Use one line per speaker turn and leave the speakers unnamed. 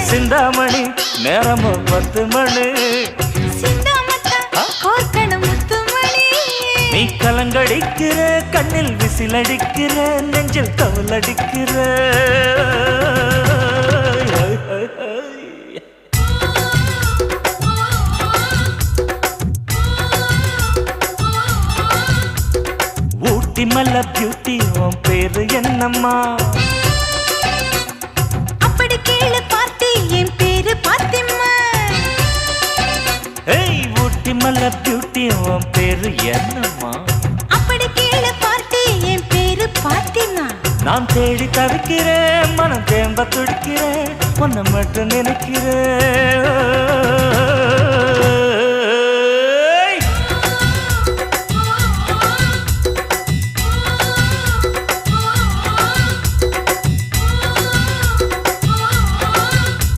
சிந்தாமணி நேரமோ 10 மணி நீ கலங்கடிக்கிற கண்ணில் விசிலடிக்கிற நெஞ்சில் கவலடிக்கிற ஊட்டி மல்ல பியூட்டி உன் பேரு என்னம்மா
அப்படி கேளு பார்த்தி என் பேரு பாத்திமா
ஏய் ஊட்டி மல்ல பியூட்டி உன் பேரு என்னம்மா
அப்படி கேளு பார்த்தி என் பேரு பாத்திமா
நான் தேடி தவிக்கிறேன் மனம் தேம்ப துடிக்கிறேன் உன்னை மட்டும் நினைக்கிறேன்